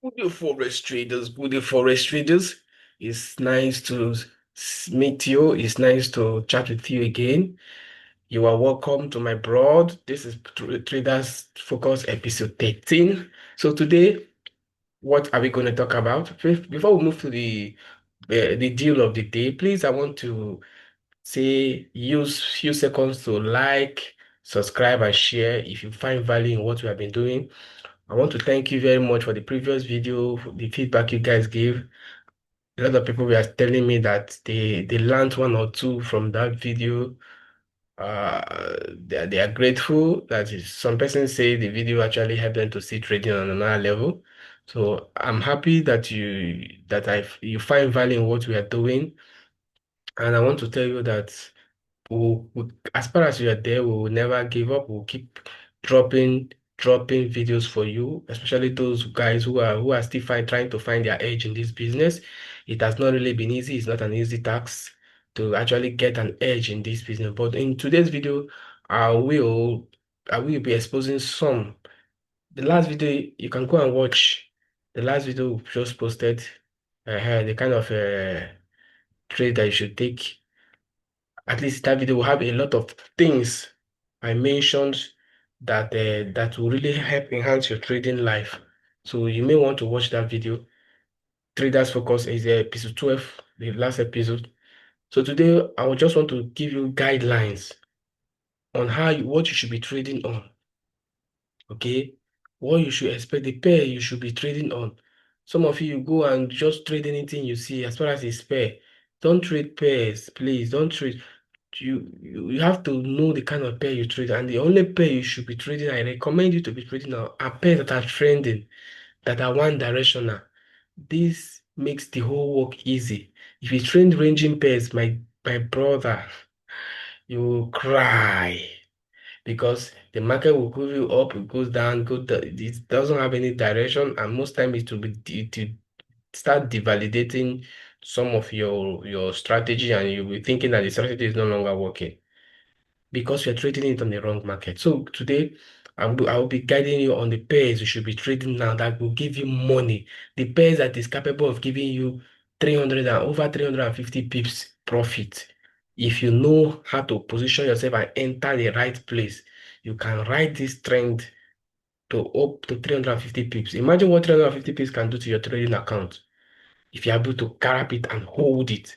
Good day, Forex traders. Good day, Forex traders. It's nice to meet you. It's nice to chat with you again. You are welcome to my broad. This is Traders Focus episode 13. So today, what are we going to talk about? Before we move to the deal of the day, please, I want to say use few seconds to like, subscribe, and share if you find value in what we have been doing. I want to thank you very much for the previous video, for the feedback you guys gave. A lot of people were telling me that they learned one or two from that video. They are grateful that some persons say the video actually helped them to see trading on another level. So I'm happy that you find value in what we are doing. And I want to tell you that as far as you are there, we will never give up. We'll keep dropping dropping videos for you, especially those guys who are still trying to find their edge in this business. It has not really been easy. It's not an easy task to actually get an edge in this business. But in today's video, I will I will be exposing some. The last video you can go and watch. The last video we just posted, the kind of trade that you should take. At least that video will have a lot of things I mentioned that will really help enhance your trading life. So you may want to watch that video. Traders Focus is episode 12, the last episode. So today I will just want to give you guidelines on what you should be trading on. Okay, what you should expect, the pair you should be trading on. Some of you go and just trade anything you see as far as it's pair. Don't trade pairs, please. Don't trade. You have to know the kind of pair you trade, and the only pair you should be trading, I recommend you to be trading are pairs that are trending, that are one directional. This makes the whole work easy. If you trade ranging pairs, my brother, you will cry because the market will go you up, it goes down, it doesn't have any direction, and most time it will start devalidating some of your strategy, and you'll be thinking that the strategy is no longer working because you're trading it on the wrong market. So today, I will be guiding you on the pairs you should be trading now that will give you money. The pairs that is capable of giving you 300 and over 350 pips profit. If you know how to position yourself and enter the right place, you can ride this trend to up to 350 pips. Imagine what 350 pips can do to your trading account if you're able to grab it and hold it.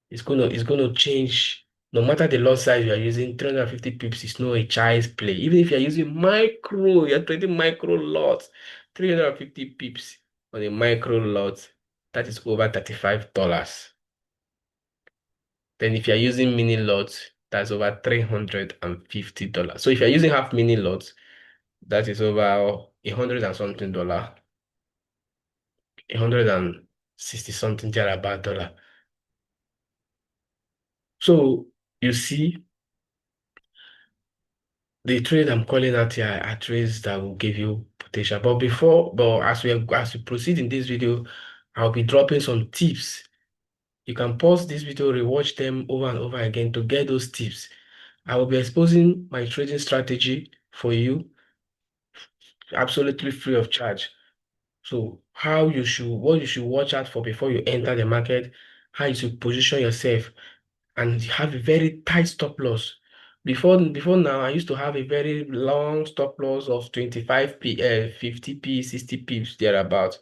It's gonna change. No matter the lot size you are using, 350 pips is no a child's play. Even if you're using micro, you're trading micro lots, 350 pips on a micro lot, that is over $35. Then if you're using mini lots, that's over $350. So if you're using half mini lots, that is over a hundred and something dollar, 160 something thereabout dollar. So you see, the trade I'm calling out here are trades that will give you potential. But as we proceed in this video, I'll be dropping some tips. You can pause this video, rewatch them over and over again to get those tips. I will be exposing my trading strategy for you, absolutely free of charge. So what you should watch out for before you enter the market, how you should position yourself, and have a very tight stop loss. Before now, I used to have a very long stop loss of 25p, 50p, 60p thereabout.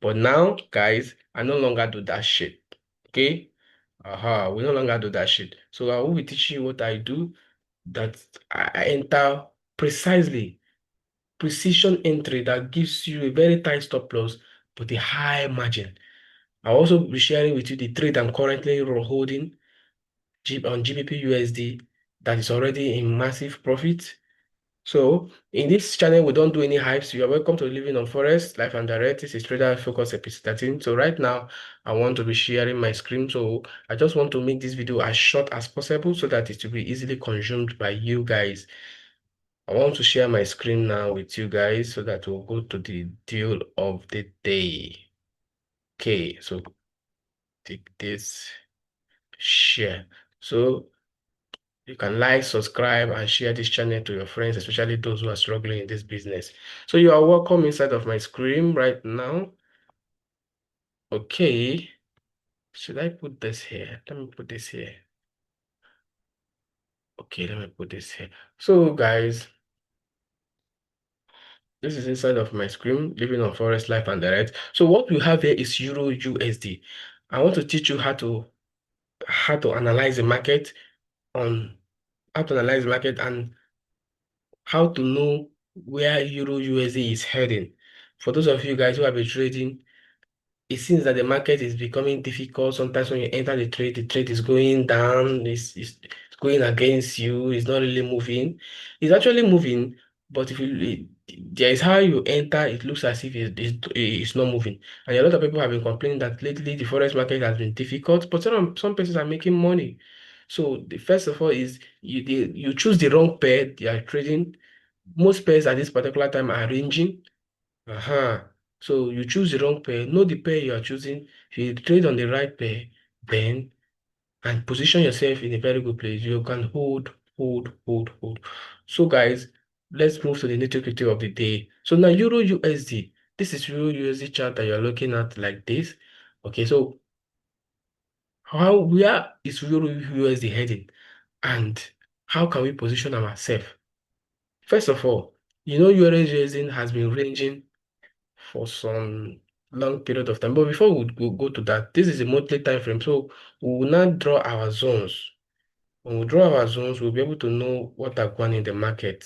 But now, guys, I no longer do that shit. Okay? We no longer do that shit. So I will be teaching you what I do, that I enter precisely precision entry that gives you a very tight stop loss but a high margin. I'll also be sharing with you the trade I'm currently holding on GBP USD that is already in massive profit. So in this channel, we don't do any hypes. You are welcome to Living on Forex, Life and Direct. This is Trader Focus episode 13. So right now, I want to be sharing my screen. So I just want to make this video as short as possible so that it will be easily consumed by you guys. I want to share my screen now with you guys so that we'll go to the deal of the day. Okay, so take this, share. So You can like, subscribe, and share this channel to your friends, especially those who are struggling in this business. So you are welcome inside of my screen right now. Okay. Should I put this here? Let me put this here. Okay, let me put this here. So guys, this is inside of my screen, living on Forex Life and Direct. So what we have here is Euro USD. I want to teach you how to analyze the market on how to analyze the market and how to know where Euro USD is heading. For those of you guys who have been trading, it seems that the market is becoming difficult. Sometimes when you enter the trade is going down, it's going against you, it's not really moving. It's actually moving, but if there is how you enter, it looks as if it's not moving. And a lot of people have been complaining that lately the forex market has been difficult, but some persons are making money. So the first of all is you choose the wrong pair they are trading. Most pairs at this particular time are ranging. Uh-huh. So you choose the wrong pair, know the pair you are choosing. If you trade on the right pair, then and position yourself in a very good place, you can hold, hold, hold, hold. So guys, let's move to the nitty-gritty of the day. So now Euro USD. This is Euro USD chart that you're looking at like this. Okay, so where is Euro USD heading? And how can we position ourselves? First of all, Euro USD has been ranging for some long period of time. But before we go to that, this is a monthly time frame. So we will now draw our zones. When we draw our zones, we'll be able to know what are going in the market.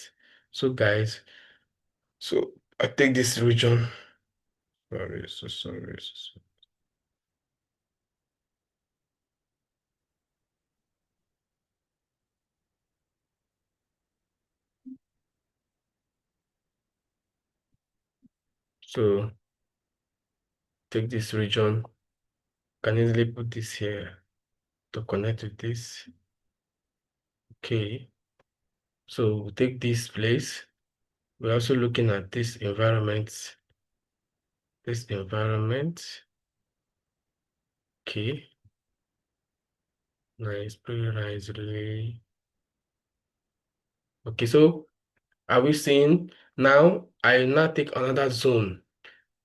So guys, so I take this region. Sorry, so sorry. So take this region. Can easily put this here to connect with this. Okay. So we take this place. We're also looking at this environment. This environment. Okay. Nice, pretty nice, really. Okay, so are we seeing now? I will now take another zone.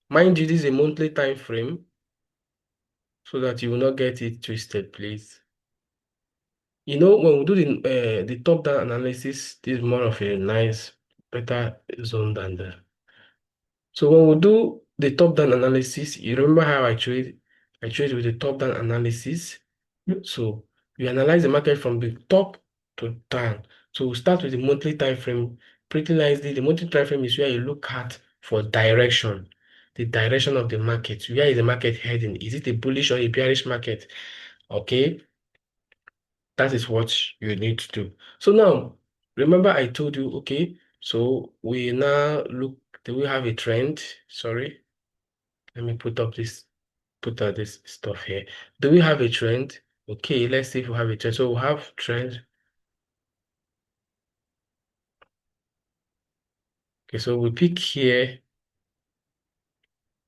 Mind you, this is a monthly time frame so that you will not get it twisted, please. When we do the top-down analysis, this is more of a nice, better zone than the. So when we do the top-down analysis, you remember how I trade? I trade with the top-down analysis. So you analyze the market from the top to down. So we start with the monthly time frame. Pretty nicely, the monthly time frame is where you look at for direction, the direction of the market. Where is the market heading? Is it a bullish or a bearish market? Okay, that is what you need to do. So now, remember I told you, okay, so we now look, do we have a trend? Sorry, let me put out this stuff here. Do we have a trend? Okay, let's see if we have a trend. So we have trend. Okay, so we pick here,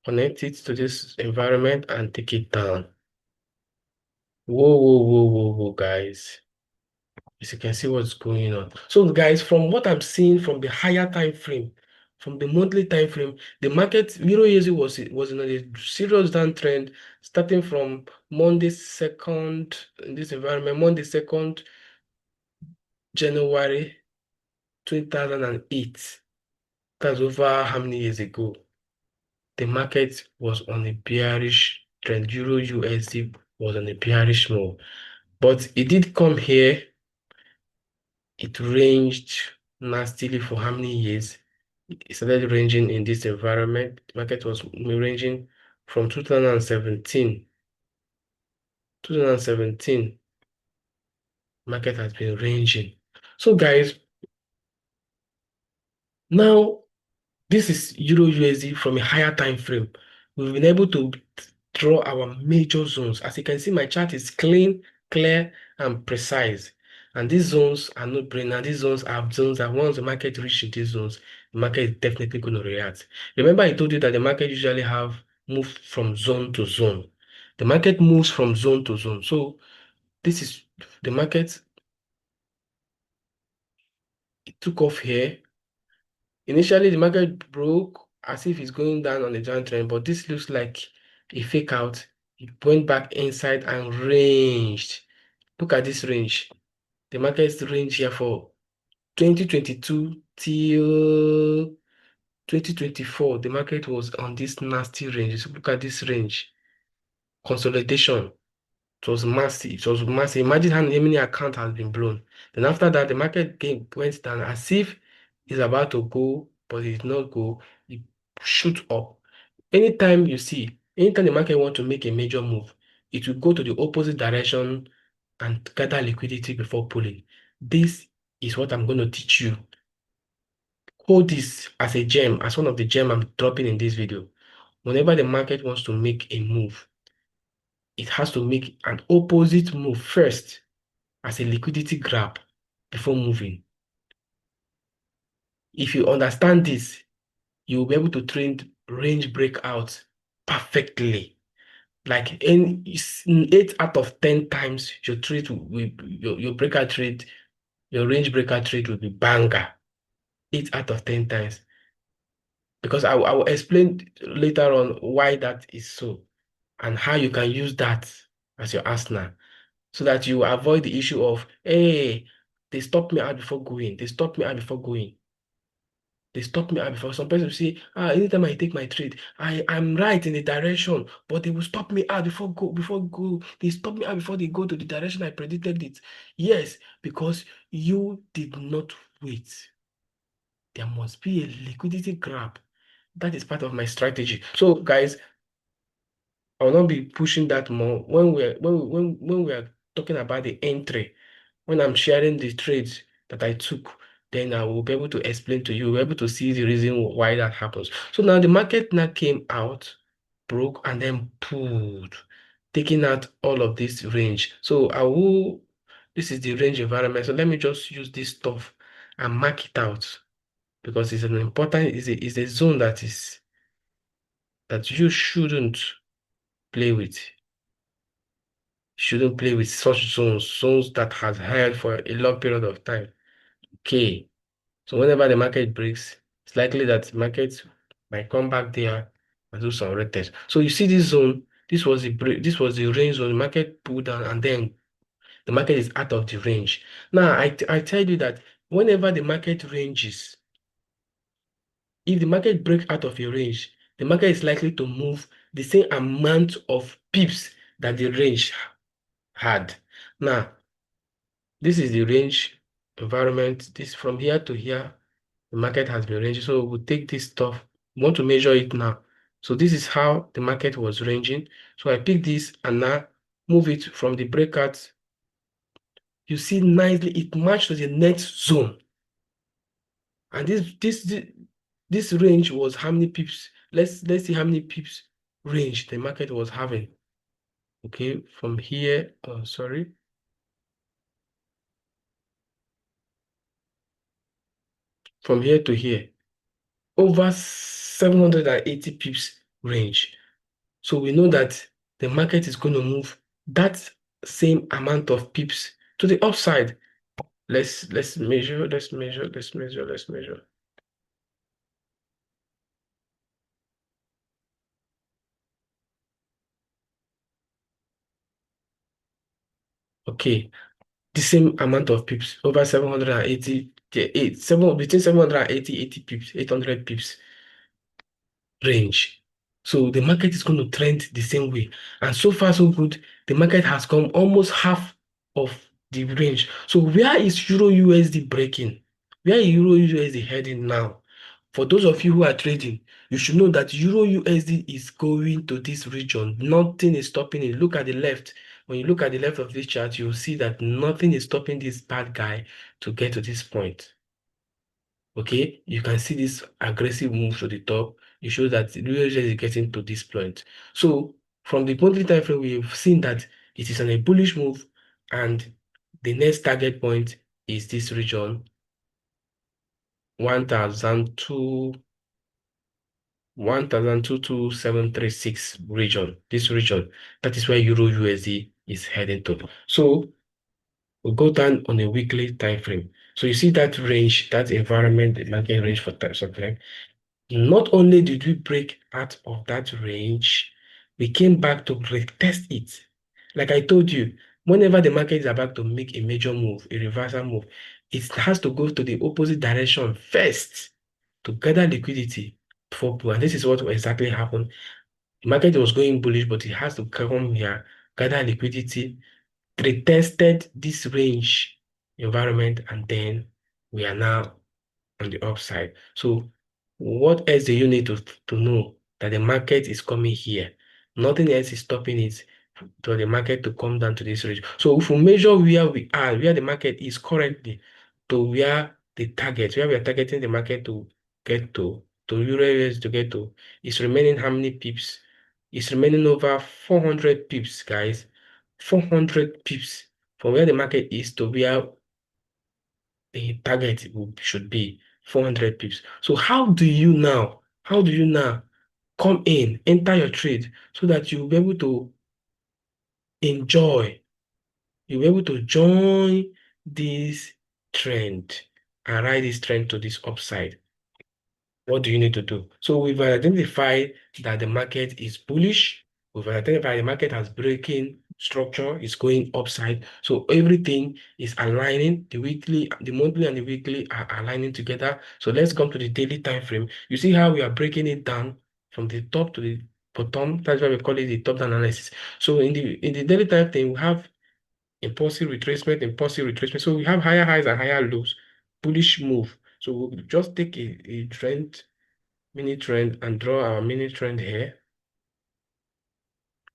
connect it to this environment and take it down. Whoa, whoa, whoa, whoa, whoa, guys. As you can see what's going on. So guys, from what I'm seeing from the higher time frame, from the monthly time frame, the market Euro USD was in a serious downtrend starting from Monday 2nd in this environment, Monday 2nd January 2008. That's over how many years ago? The market was on a bearish trend. Euro USD was on a bearish move. But it did come here. It ranged nastily for how many years? It started ranging in this environment. The market was ranging from 2017. 2017, market has been ranging. So guys, now this is Euro USD from a higher time frame. We've been able to draw our major zones. As you can see, my chart is clean, clear, and precise. And these zones are not brainer. These zones are zones that once the market reaches these zones, the market is definitely going to react. Remember, I told you that the market usually have moved from zone to zone. The market moves from zone to zone. So this is the market it took off here. Initially, the market broke as if it's going down on the downtrend, trend, but this looks like a fake out. It went back inside and ranged. Look at this range. The market's range here for 2022 till 2024. The market was on this nasty range. So look at this range. Consolidation. It was massive. It was massive. Imagine how many account has been blown. Then after that, the market went down as if it's about to go, but it did not go. It shoot up. Anytime the market want to make a major move, it will go to the opposite direction and gather liquidity before pulling. This is what I'm going to teach you. Hold this as a gem, as one of the gem I'm dropping in this video. Whenever the market wants to make a move, it has to make an opposite move first as a liquidity grab before moving. If you understand this, you will be able to trade range breakout perfectly. Like in 8 out of 10 times, your trade will your breakout trade, your range breakout trade will be banger. 8 out of 10 times. Because I will explain later on why that is so and how you can use that as your arsenal so that you avoid the issue of, hey, they stopped me out before going. They stopped me out before going. They stop me out before. Some person will say, anytime I take my trade, I'm right in the direction, but they will stop me out before go. They stop me out before they go to the direction I predicted it. Yes, because you did not wait. There must be a liquidity grab. That is part of my strategy. So, guys, I will not be pushing that more when we are talking about the entry. When I'm sharing the trades that I took, then I will be able to explain to you, be able to see the reason why that happens. So now the market now came out, broke, and then pulled, taking out all of this range. So this is the range environment. So let me just use this stuff and mark it out because it's an important, it's a zone that you shouldn't play with such zones that has held for a long period of time. Okay. So whenever the market breaks, it's likely that the market might come back there and do some retest. So you see this zone, this was the range zone, the market pulled down and then the market is out of the range. Now I tell you that whenever the market ranges, if the market breaks out of a range, the market is likely to move the same amount of pips that the range had. Now, this is the range environment. This from here to here, the market has been ranging. So we'll take this stuff. We want to measure it now. So this is how the market was ranging. So I pick this and now move it from the breakout. You see nicely it matched to the next zone. And this range was how many pips? Let's see how many pips range the market was having. Okay, from here, sorry. From here to here, over 780 pips range. So we know that the market is going to move that same amount of pips to the upside. Let's measure. Okay, the same amount of pips, over 780, between 780, 80 pips, 800 pips range. So the market is going to trend the same way. And so far, so good. The market has come almost half of the range. So where is Euro USD breaking? Where is Euro USD heading now? For those of you who are trading, you should know that Euro USD is going to this region. Nothing is stopping it. Look at the left. When you look at the left of this chart, you'll see that nothing is stopping this bad guy to get to this point. Okay, you can see this aggressive move to the top. It shows that the USD is getting to this point. So from the monthly time frame, we've seen that it is on a bullish move, and the next target point is this region, 1002. 1,22736 region, this region, that is where Euro USD is heading to. So we'll go down on a weekly time frame. So you see that range, that environment, the market range for types of time. Not only did we break out of that range, we came back to retest it. Like I told you, whenever the market is about to make a major move, a reversal move, it has to go to the opposite direction first to gather liquidity before pull. And this is what exactly happened. The market was going bullish, but it has to come here, gather liquidity, retested this range environment, and then we are now on the upside. So what else do you need to know that the market is coming here? Nothing else is stopping it for the market to come down to this range. So if we measure where we are, where the market is currently, to where the target, where we are targeting the market to get to where it is to get to, it's remaining how many pips? It's remaining over 400 pips, guys. 400 pips from where the market is to where the target should be 400 pips. So how do you now come in, enter your trade so that you'll be able to enjoy, you'll be able to join this trend and ride this trend to this upside? What do you need to do? So we've identified that the market is bullish. We've identified the market has breaking structure, is going upside. So everything is aligning. The weekly, the monthly, and the weekly are aligning together. So let's come to the daily time frame. You see how we are breaking it down from the top to the bottom. That's why we call it the top-down analysis. So in the daily time frame, we have impulsive retracement, impulsive retracement. So we have higher highs and higher lows, bullish move. So we'll just take a trend mini trend and draw our mini trend here.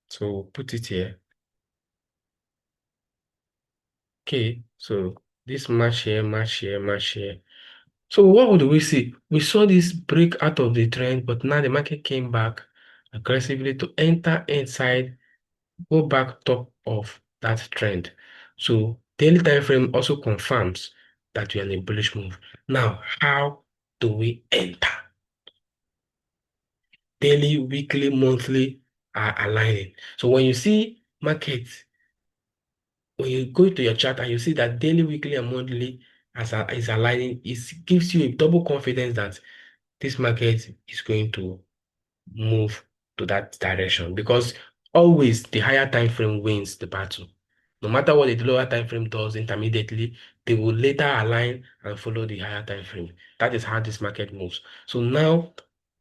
So put it here. Okay, so this match here, match here, match here. So what do we see? We saw this break out of the trend, but now the market came back aggressively to enter inside, go back top of that trend. So daily time frame also confirms that we are in a bullish move. Now, how do we enter? Daily, weekly, monthly are aligning. So when you see markets, when you go to your chart and you see that daily, weekly, and monthly is aligning, it gives you a double confidence that this market is going to move to that direction, because always the higher time frame wins the battle. No matter what the lower time frame does intermediately, they will later align and follow the higher time frame. That is how this market moves. So now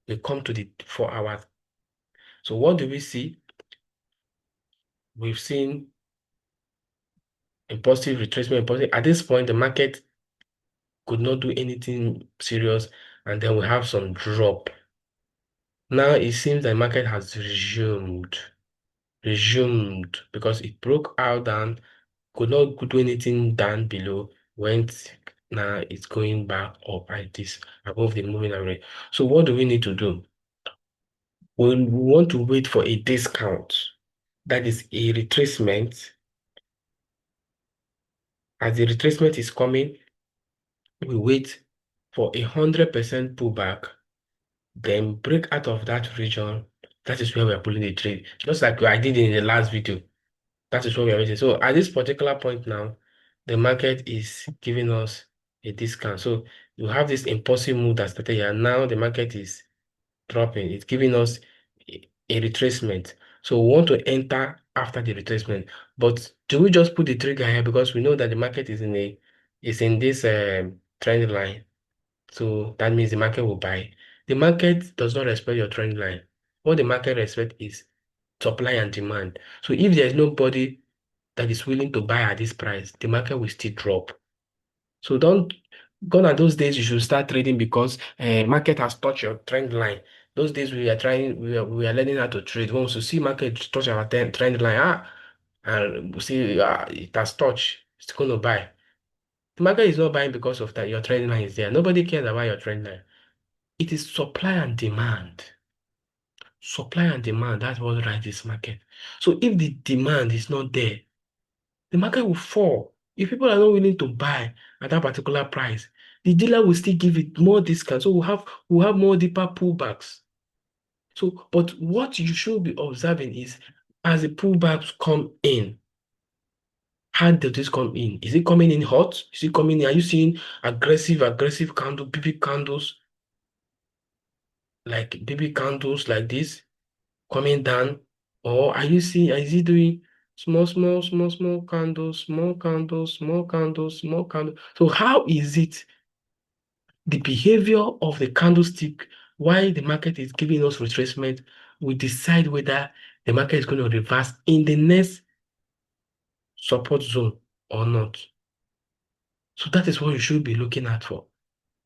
we come to the 4 hours. So what do we see? We've seen a positive retracement. At this point, the market could not do anything serious, and then we have some drop. Now it seems the market has resumed because it broke out and could not do anything down below, went now it's going back up like this above the moving average. So what do we need to do? We want to wait for a discount, that is a retracement. As the retracement is coming, we wait for 100% pullback, then break out of that region. That is where we are pulling the trade. Just like I did in the last video. That is what we are waiting. So at this particular point now, the market is giving us a discount. So you have this impulsive move that started here. Now the market is dropping. It's giving us a retracement. So we want to enter after the retracement. But do we just put the trigger here because we know that the market is in this trend line? So that means the market will buy. The market does not respect your trend line. What the market respects is supply and demand. So if there's nobody that is willing to buy at this price, the market will still drop. So don't gone are those days you should start trading because market has touched your trend line. Those days we are learning how to trade. Once we see market touch our trend line, and we see it has touched, it's going to buy. The market is not buying because of that. Your trend line is there. Nobody cares about your trend line. It is supply and demand. Supply and demand, that's what drives this market. So if the demand is not there, the market will fall. If people are not willing to buy at that particular price, the dealer will still give it more discount. So we'll have more deeper pullbacks. So, but what you should be observing is as the pullbacks come in, How does this come in? Is it coming in hot? Is it coming in? Are you seeing aggressive candle, BB candles, like BB candles like this coming down? Or are you seeing, is it doing small candles, small candles, small candles, small candles? So how is it the behavior of the candlestick while the market is giving us retracement will decide whether the market is going to reverse in the next support zone or not? So that is what you should be looking at for.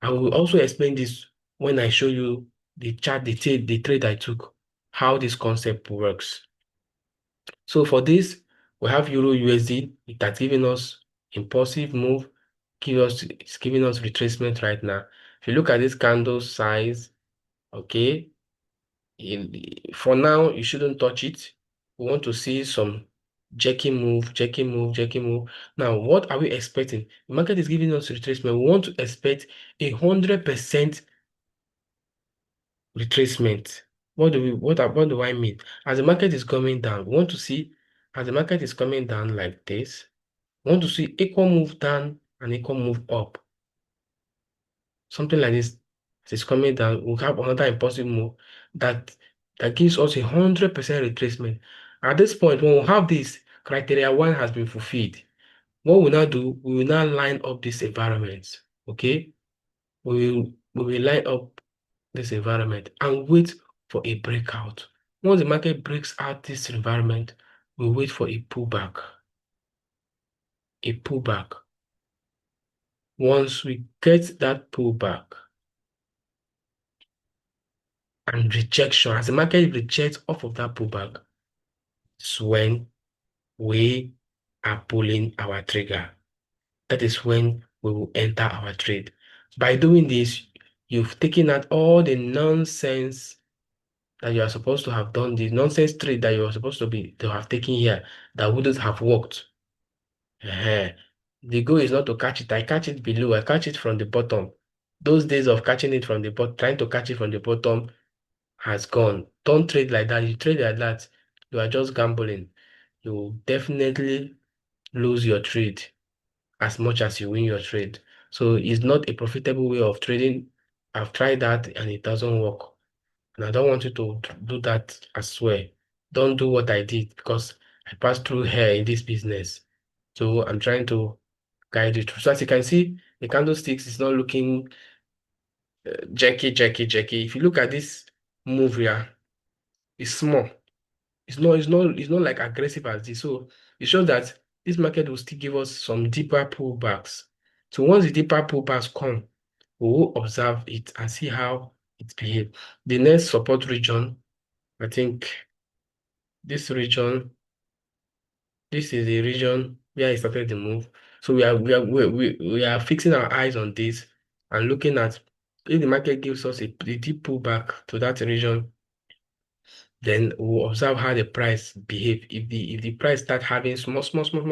I will also explain this when I show you the chart, the trade I took, how this concept works. So for this, we have Euro USD. It has given us impulsive move, it's giving us retracement right now. If you look at this candle size, okay, for now, you shouldn't touch it. We want to see some jerking move. Now, what are we expecting? The market is giving us retracement. We want to expect 100% retracement. What do I mean? As the market is coming down, we want to see, as the market is coming down like this, we want to see equal move down and equal move up. Something like this is coming down. We'll have another impulsive move that gives us 100% retracement. At this point, when we have this, criteria one has been fulfilled. What we now do, we will now line up this environment. Okay? We will line up this environment and wait for a breakout. Once the market breaks out this environment, we wait for a pullback. A pullback. Once we get that pullback and rejection, as the market rejects off of that pullback, it's when we are pulling our trigger. That is when we will enter our trade. By doing this, you've taken out all the nonsense that you are supposed to have done, the nonsense trade that you are supposed to have taken here that wouldn't have worked. The goal is not to catch it. I catch it below. I catch it from the bottom. Those days of catching it from the bottom, trying to catch it from the bottom has gone. Don't trade like that. You trade like that, you are just gambling. You will definitely lose your trade as much as you win your trade. So it's not a profitable way of trading. I've tried that and it doesn't work. And I don't want you to do that as well. Don't do what I did because I passed through here in this business. So I'm trying to guide you through. So as you can see, the candlesticks is not looking jerky. If you look at this move here, it's small. It's not like aggressive as this. So it shows that this market will still give us some deeper pullbacks. So once the deeper pullbacks come, we will observe it and see how it behaves. The next support region, I think this region, this is the region where it started the move. So we are fixing our eyes on this and looking at if the market gives us a deep pullback to that region, then we'll observe how the price behave. If the price start having small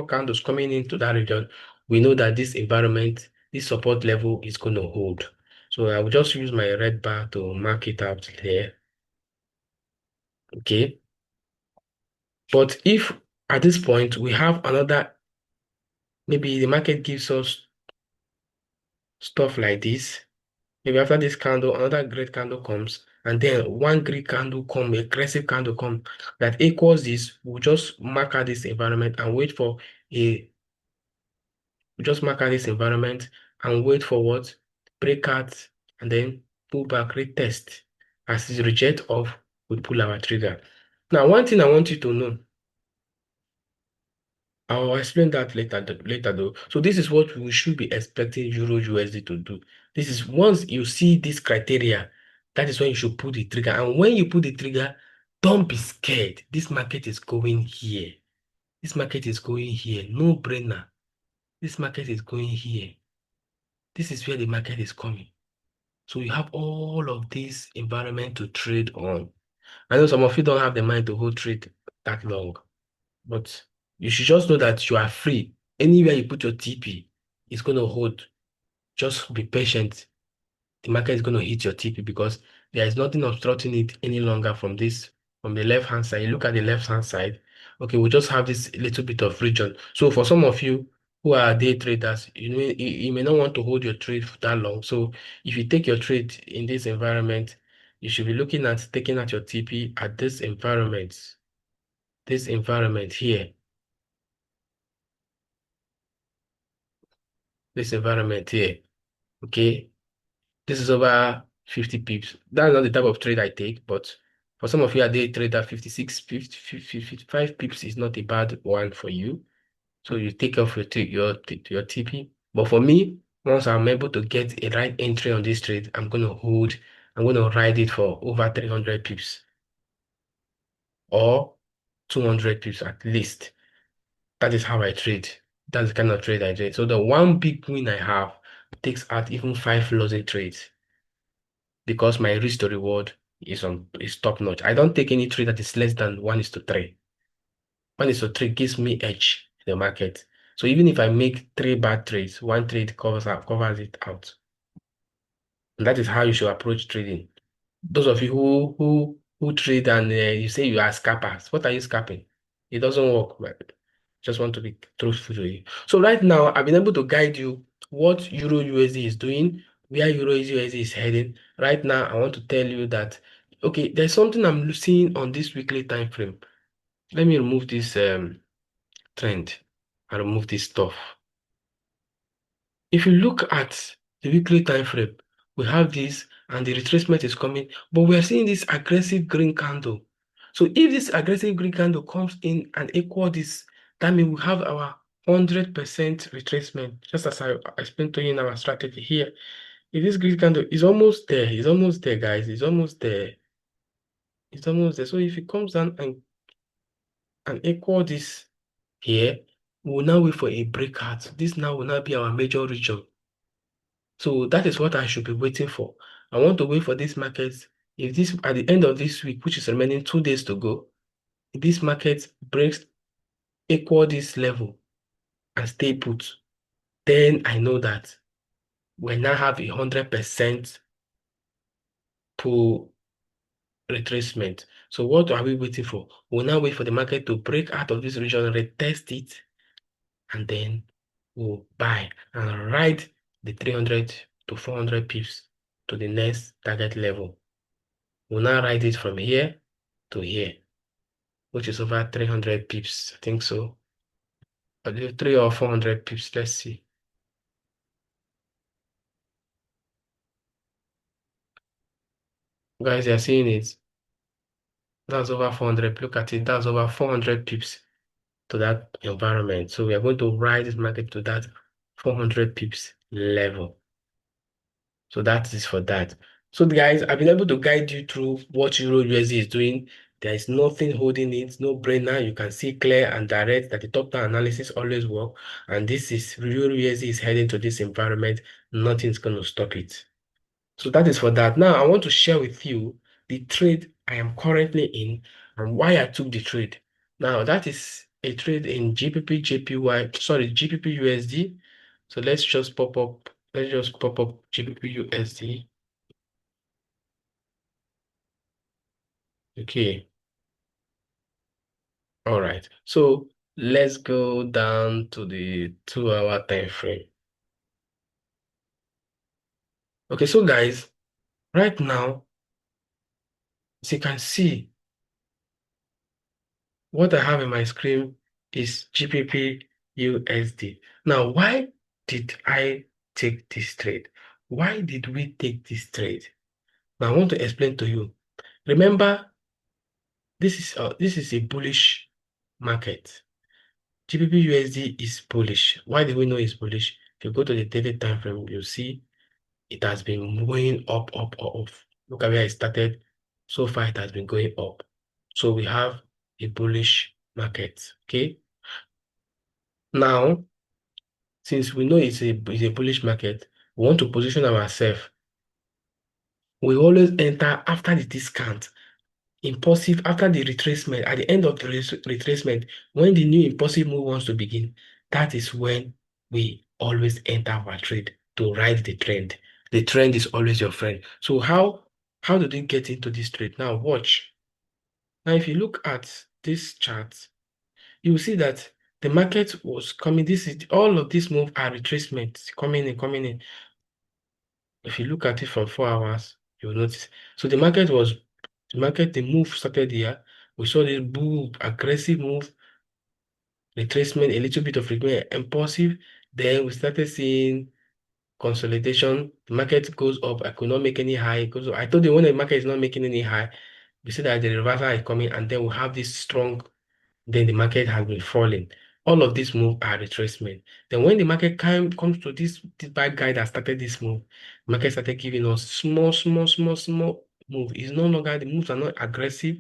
candles coming into that region, we know that this environment, this support level is going to hold. So I will just use my red bar to mark it out here. Okay. But if at this point we have another, maybe the market gives us stuff like this. Maybe after this candle, another great candle comes, and then one great candle come, aggressive candle come that equals this. We'll just mark out this environment and wait for a just mark out this environment and wait for what? Breakout and then pull back, retest. As it reject off, we pull our trigger. Now, one thing I want you to know, I'll explain that later though. So this is what we should be expecting Euro USD to do. This is once you see this criteria, that is when you should pull the trigger. And when you pull the trigger, don't be scared. This market is going here. This market is going here. No brainer. This market is going here. This is where the market is coming. So you have all of this environment to trade on. I know some of you don't have the mind to hold trade that long, but you should just know that you are free. Anywhere you put your TP, it's going to hold. Just be patient. The market is going to hit your TP because there is nothing obstructing it any longer from the left-hand side. You look at the left-hand side, Okay, we just have this little bit of region. So for some of you who are day traders, you may not want to hold your trade for that long. So if you take your trade in this environment, you should be looking at taking out your TP at this environment here, this environment here. Okay, this is over 50 pips. That's not the type of trade I take, but for some of you are day trader, 56, 50, 55 pips is not a bad one for you. So you take off your TP. But for me, once I'm able to get a right entry on this trade, I'm going to ride it for over 300 pips or 200 pips at least. That is how I trade. That's the kind of trade I trade. So the one big win I have takes out even five losing trades because my risk to reward is top notch. I don't take any trade that is less than 1:3. 1:3 gives me edge in the market. So even if I make three bad trades, one trade covers it out. And that is how you should approach trading. Those of you who trade and you say you are scalpers, what are you scalping? It doesn't work. But just want to be truthful to you. So right now, I've been able to guide you what Euro USD is doing, where Euro USD is heading. Right now, I want to tell you that okay, there's something I'm seeing on this weekly time frame. Let me remove this trend and remove this stuff. If you look at the weekly time frame, we have this and the retracement is coming, but we are seeing this aggressive green candle. So if this aggressive green candle comes in and equal this, that means we have our 100% retracement, just as I explained to you in our strategy here. If this green candle is almost there, it's almost there, guys, it's almost there, it's almost there. So if it comes down and equal this here, we'll now wait for a breakout. This now will now be our major region. So that is what I should be waiting for. I want to wait for this market. If this at the end of this week, which is remaining 2 days to go, if this market breaks equal this level and stay put, then I know that we now have 100% pull retracement. So what are we waiting for? We'll now wait for the market to break out of this region, retest it, and then we'll buy and ride the 300 to 400 pips to the next target level. We'll now ride it from here to here, which is over 300 pips. I think so. I believe 3 or 400 pips. Let's see. Guys, you're seeing it. That's over 400. Look at it. That's over 400 pips to that environment. So we are going to ride this market to that 400 pips level. So that is for that. So guys, I've been able to guide you through what Euro USD is doing. There is nothing holding it, no brainer. You can see clear and direct that the top-down analysis always work. And this is Euro USD is heading to this environment. Nothing's going to stop it. So that is for that. Now I want to share with you the trade I am currently in and why I took the trade. Now that is a trade in GBP JPY, sorry, GBP USD. So let's just pop up GBP USD. Okay. All right. So let's go down to the 2 hour time frame. Okay, so guys, right now, as you can see, what I have in my screen is GBP USD. Now, why did I take this trade? Why did we take this trade? Now, I want to explain to you. Remember, this is a bullish market. GBP USD is bullish. Why do we know it's bullish? If you go to the daily time frame, you'll see it has been going up, up, up, up. Look at where it started. So far, it has been going up. So we have a bullish market. Okay. Now, since we know it's a bullish market, we want to position ourselves. We always enter after the discount, impulsive after the retracement, at the end of the retracement, when the new impulsive move wants to begin, that is when we always enter our trade to ride the trend. The trend is always your friend. So how did we get into this trade? Now watch. Now if you look at this chart, you will see that the market was coming. This is all of these move are retracements coming in, coming in. If you look at it from 4 hours, you will notice. So the move started here. We saw this bull aggressive move, retracement, a little bit of retracement, impulsive. Then we started seeing consolidation. The market goes up. I could not make any high. It goes up. I told you when the market is not making any high, we see that the reversal is coming, and then we have this strong. Then the market has been falling. All of these move are retracement. Then when the market comes to this bad guy that started this move, market started giving us small, small, small, small move. It's no longer the moves are not aggressive.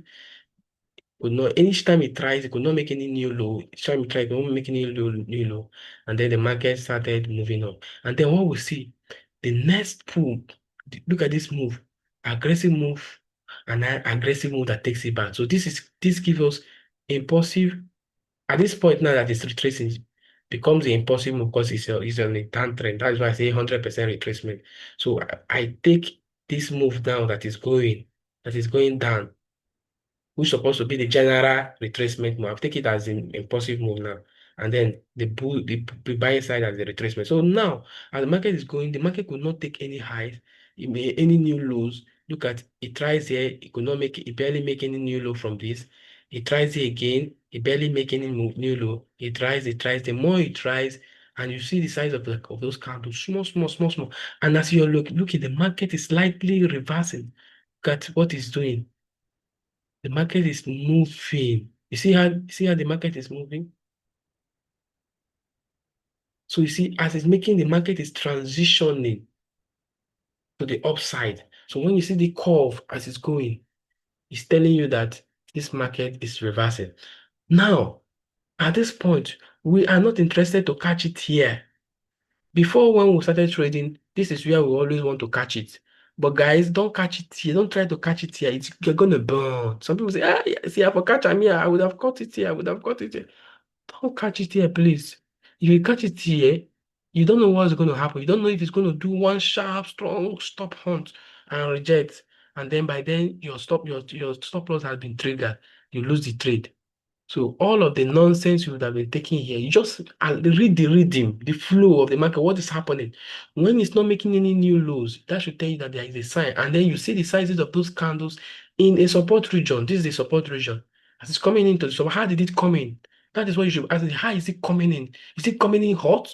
Could not each time it tries, it could not make any new low. Each time it tried, it could not make any new low. And then the market started moving up. And then what we see, the next pull, look at this move, aggressive move, and an aggressive move that takes it back. So this gives us impulsive. At this point now that it's retracing, becomes the impulsive move because it's on a down trend. That's why I say 100% retracement. So I take this move down that is going down, which supposed to be the general retracement move. I've taken it as an impulsive move now. And then the buying side as the retracement. So now, as the market is going, the market could not take any highs, any new lows. Look at it tries here, it could not make it barely make any new low from this. It tries here again, it barely make any new low. It tries. The more it tries, and you see the size of those candles, small, small, small, small. And as you look at the market is slightly reversing. Look at what it's doing. The market is moving. You see how the market is moving? So you see, as it's making the market is transitioning to the upside. So when you see the curve as it's going, it's telling you that this market is reversing. Now, at this point, we are not interested to catch it here. Before when we started trading, this is where we always want to catch it. But guys, don't catch it here. Don't try to catch it here. You're gonna burn. Some people say, yeah, see, I for catch am here. I would have caught it here. I would have caught it here. Don't catch it here, please. If you catch it here, you don't know what's going to happen. You don't know if it's going to do one sharp, strong stop hunt and reject. And then by then your stop loss has been triggered. You lose the trade. So all of the nonsense you would have been taking here, you just read the rhythm, the flow of the market, what is happening. When it's not making any new lows, that should tell you that there is a sign. And then you see the sizes of those candles in a support region. This is the support region. As it's coming into the support, how did it come in? That is what you should ask. How is it coming in? Is it coming in hot?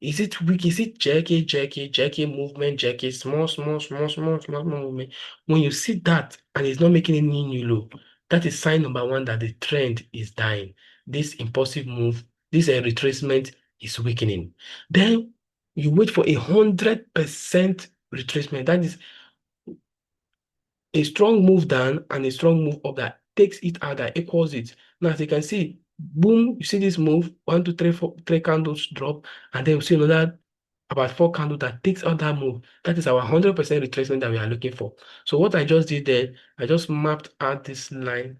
Is it weak? Is it jerky movement, jerky, small movement? When you see that and it's not making any new low, that is sign number one that the trend is dying. This impulsive move, this retracement is weakening. Then you wait for 100% retracement. That is a strong move down and a strong move up that takes it out, that equals it. Now, as you can see, boom, you see this move, 1, 2, 3, 4, 3 candles drop, and then we see another about 4 candles that takes out that move. That is our 100% retracement that we are looking for. So what I just did there, I just mapped out this line.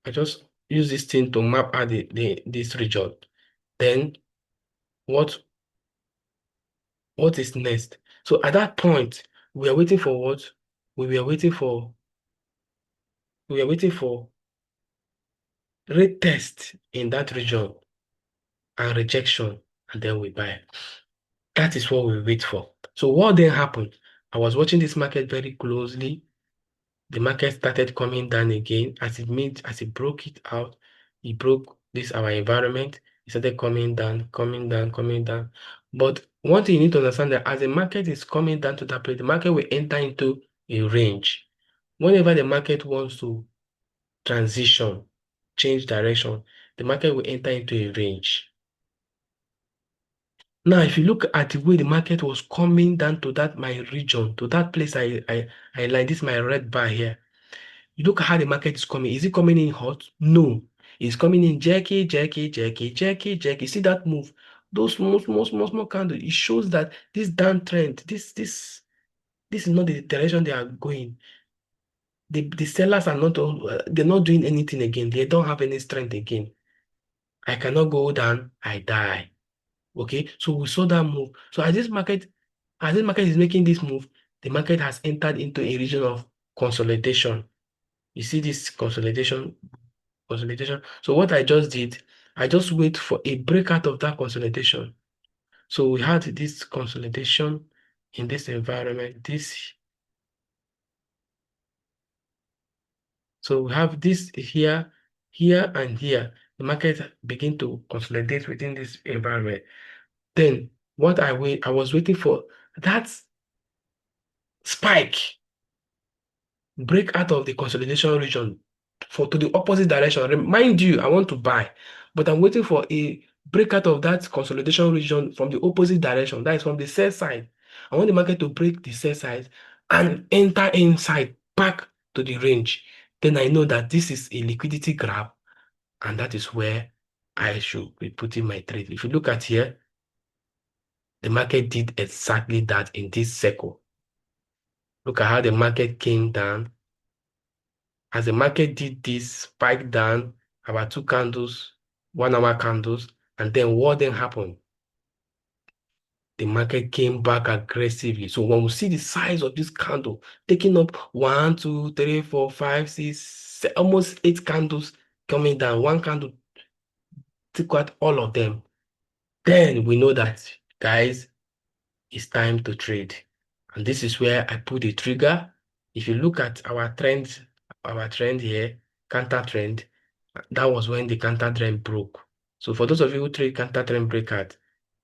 I just use this thing to map out this region. Then what is next? So at that point, we are waiting for what? We were waiting for we are waiting for retest in that region and rejection, and then we buy. That is what we wait for. So what then happened? I was watching this market very closely. The market started coming down again as it broke it out. It broke this our environment. It started coming down, coming down, coming down. But one thing you need to understand that as the market is coming down to that place, the market will enter into a range. Whenever the market wants to transition, change direction, the market will enter into a range. Now, if you look at the way the market was coming down to that my region, to that place I like this my red bar here. You look at how the market is coming. Is it coming in hot? No. It's coming in jerky, jerky, jerky, jerky, jerky. See that move? Those small candles. It shows that this downtrend, this is not the direction they are going. The sellers are not they're not doing anything again. They don't have any strength again. I cannot go down, I die. Okay, so we saw that move. So as this market is making this move, the market has entered into a region of consolidation. You see this consolidation, consolidation. So what I just did, I just wait for a breakout of that consolidation. So we had this consolidation in this environment. So we have this here, here, and here. The market begin to consolidate within this environment. Then I was waiting for that spike, break out of the consolidation region for to the opposite direction. Remind you, I want to buy, but I'm waiting for a breakout of that consolidation region from the opposite direction. That is from the sell side. I want the market to break the sell side and enter inside back to the range. Then I know that this is a liquidity grab, and that is where I should be putting my trade. If you look at here, the market did exactly that in this circle. Look at how the market came down. As the market did this, spike down about two candles, 1 hour candles, and then what then happened? The market came back aggressively. So when we see the size of this candle taking up 1, 2, 3, 4, 5, 6, almost 8 candles coming down, one candle took out all of them, then we know that, guys, it's time to trade. And this is where I put a trigger. If you look at our trend here, counter trend, that was when the counter trend broke. So for those of you who trade counter trend breakout,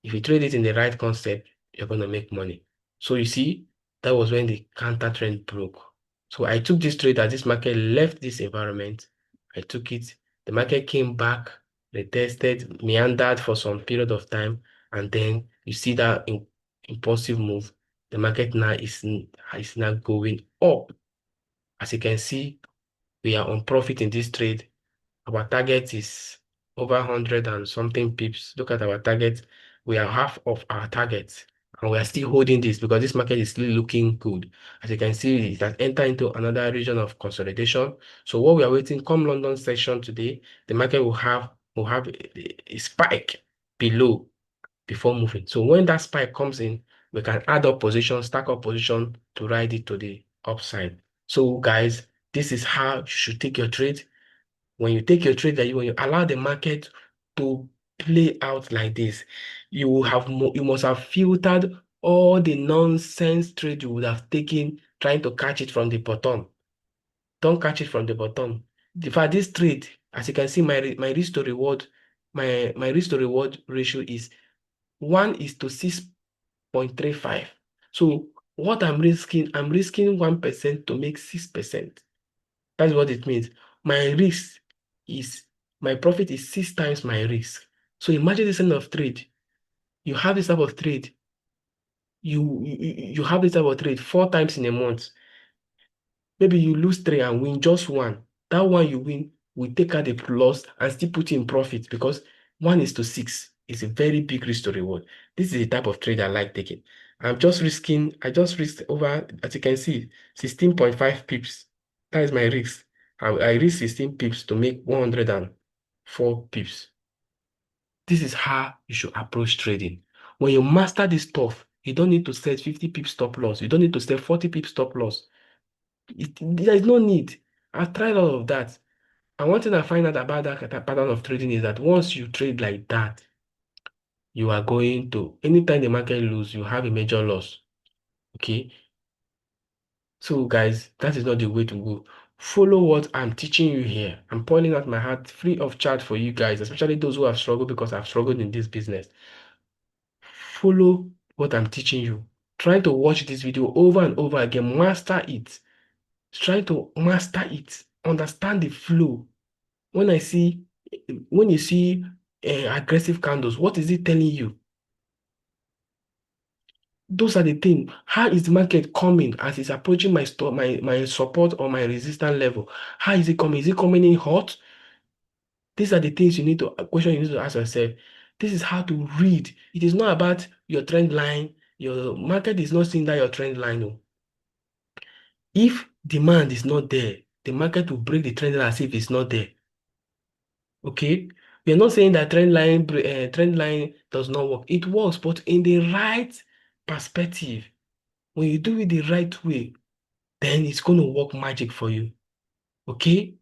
if you trade it in the right concept, you're going to make money. So you see, that was when the counter trend broke. So I took this trade as this market left this environment. I took it. The market came back, retested, meandered for some period of time, and then you see that impulsive move. The market now is now going up. As you can see, we are on profit in this trade. Our target is over 100 and something pips. Look at our target. We are half of our target. And we are still holding this because this market is still looking good. As you can see, it has entered into another region of consolidation. So what we are waiting, come London session today, the market will have a spike below before moving. So when that spike comes in, we can add up position, stack up position to ride it to the upside. So guys, this is how you should take your trade. When you take your trade, when you allow the market to play out like this, you must have filtered all the nonsense trade you would have taken trying to catch it from the bottom. Don't catch it from the bottom. In fact, this trade, as you can see, my risk to reward, my risk to reward ratio is 1 is to 6.35. So what I'm risking 1% to make 6%. That's what it means. My risk is, my profit is 6 times my risk. So imagine this kind of trade. You have this type of trade. You have this type of trade 4 times in a month. Maybe you lose three and win just one. That one you win will take out the loss and still put you in profit because 1 is to 6 is a very big risk to reward. This is the type of trade I like taking. I just risked over, as you can see, 16.5 pips. That is my risk. I risk 16 pips to make 104 pips. This is how you should approach trading. When you master this stuff, you don't need to set 50 pips stop loss. You don't need to set 40 pips stop loss. There is no need. I've tried all of that. And one thing I find out about that pattern of trading is that once you trade like that, you are going to, anytime the market lose, you have a major loss. Okay? So guys, that is not the way to go. Follow what I'm teaching you here. I'm pouring out my heart free of charge for you guys, especially those who have struggled because I've struggled in this business. Follow what I'm teaching you. Try to watch this video over and over again. Master it. Try to master it. Understand the flow. When I see, when you see aggressive candles, what is it telling you? Those are the things. How is the market coming as it's approaching my support or my resistance level? How is it coming? Is it coming in hot? These are the things you need to question you need to ask yourself. This is how to read. It is not about your trend line. Your market is not seeing that your trend line. No. If demand is not there, the market will break the trend line as if it's not there. Okay, we are not saying that trend line does not work. It works, but in the right perspective. When you do it the right way, then it's going to work magic for you. Okay,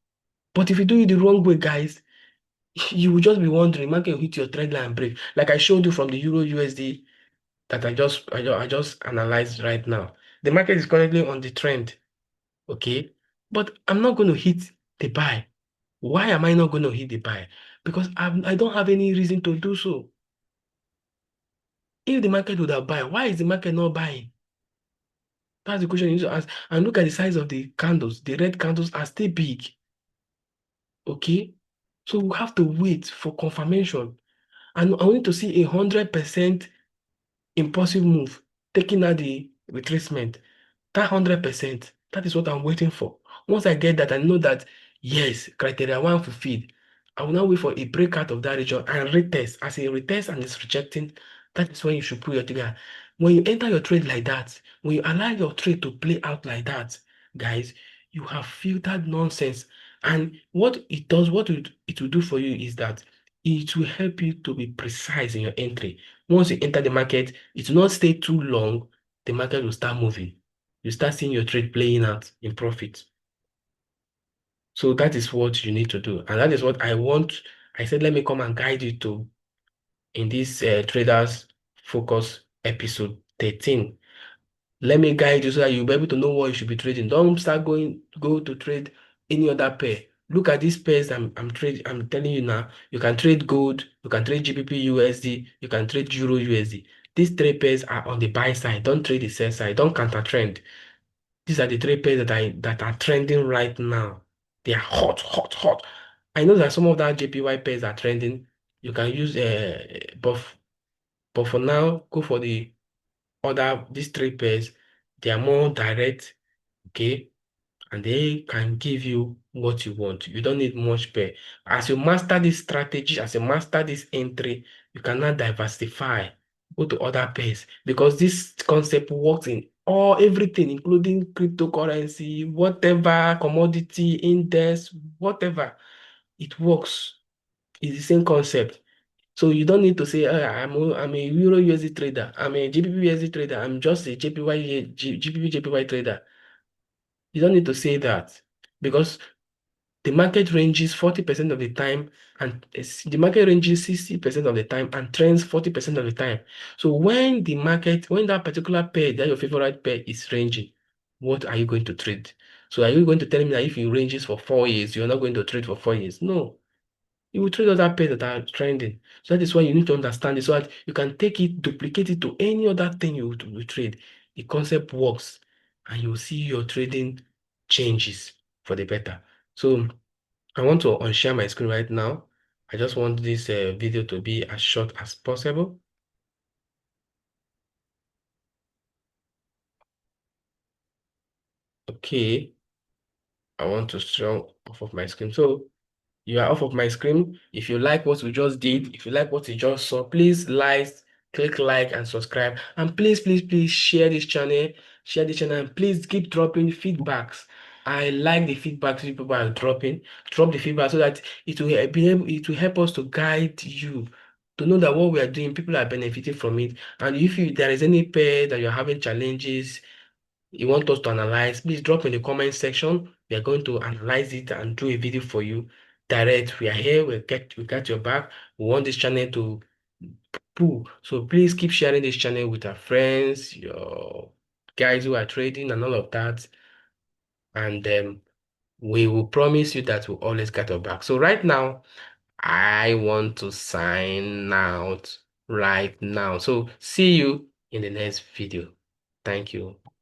But if you do it the wrong way, guys, you will just be wondering, market will hit your trend line and break. Like I showed you from the Euro USD that I just analyzed right now. The market is currently on the trend, okay? But I'm not going to hit the buy. Why am I not going to hit the buy? Because I don't have any reason to do so. If the market would have buy, why is the market not buying? That's the question you need to ask. And look at the size of the candles. The red candles are still big, okay? So we have to wait for confirmation. And I want to see 100% impulsive move, taking out the retracement. That 100%, that is what I'm waiting for. Once I get that, I know that, yes, criteria one fulfilled. I will now wait for a breakout of that region and retest. As a retest and it's rejecting, that is when you should pull your trigger. When you enter your trade like that, when you allow your trade to play out like that, guys, you have filtered nonsense. And what it does, it will do for you is that it will help you to be precise in your entry. Once you enter the market, it will not stay too long, the market will start moving. You start seeing your trade playing out in profit. So that is what you need to do. And that is what I want. I said, let me come and guide you to in this Traders Focus episode 13. Let me guide you so that you'll be able to know what you should be trading. Don't start go to trade any other pair. Look at these pairs I'm telling you now. You can trade gold, you can trade GBP USD, you can trade Euro USD. These three pairs are on the buy side. Don't trade the sell side. Don't counter trend. These are the three pairs that are trending right now. They are hot, hot, hot. I know that some of that JPY pairs are trending. You can use but for now, go for the other these three pairs. They are more direct, okay, and they can give you what you want. You don't need much pair. As you master this strategy, as you master this entry, you can now diversify, go to other pairs because this concept works in all everything, including cryptocurrency, whatever commodity index, whatever. It works. It's the same concept. So you don't need to say, I'm a Euro USD trader, I'm a GBP USD trader, I'm just a GBP JPY trader. You don't need to say that because the market ranges 40% of the time and the market ranges 60% of the time and trends 40% of the time. So when that particular pair, that your favorite pair is ranging, what are you going to trade? So are you going to tell me that if it ranges for 4 years, you're not going to trade for 4 years? No. You will trade other pairs that are trending. So that is why you need to understand it so that you can take it, duplicate it to any other thing you will trade. The concept works and you'll see your trading changes for the better. So I want to unshare my screen right now. I just want this video to be as short as possible. Okay, I want to show off of my screen. So you are off of my screen. If you like what we just did, if you like what you just saw, please click like and subscribe. And please share this channel, and please keep dropping feedbacks. I like the feedback people are dropping. Drop the feedback so that it will help us to guide you to know that what we are doing, people are benefiting from it. And if there is any pair that you're having challenges, you want us to analyze, please drop in the comment section. We are going to analyze it and do a video for you. Direct, we are here, we got your back. We want this channel to pull. So please keep sharing this channel with our friends, your guys who are trading and all of that. And we will promise you that we'll always get your back. So right now, I want to sign out right now. So see you in the next video. Thank you.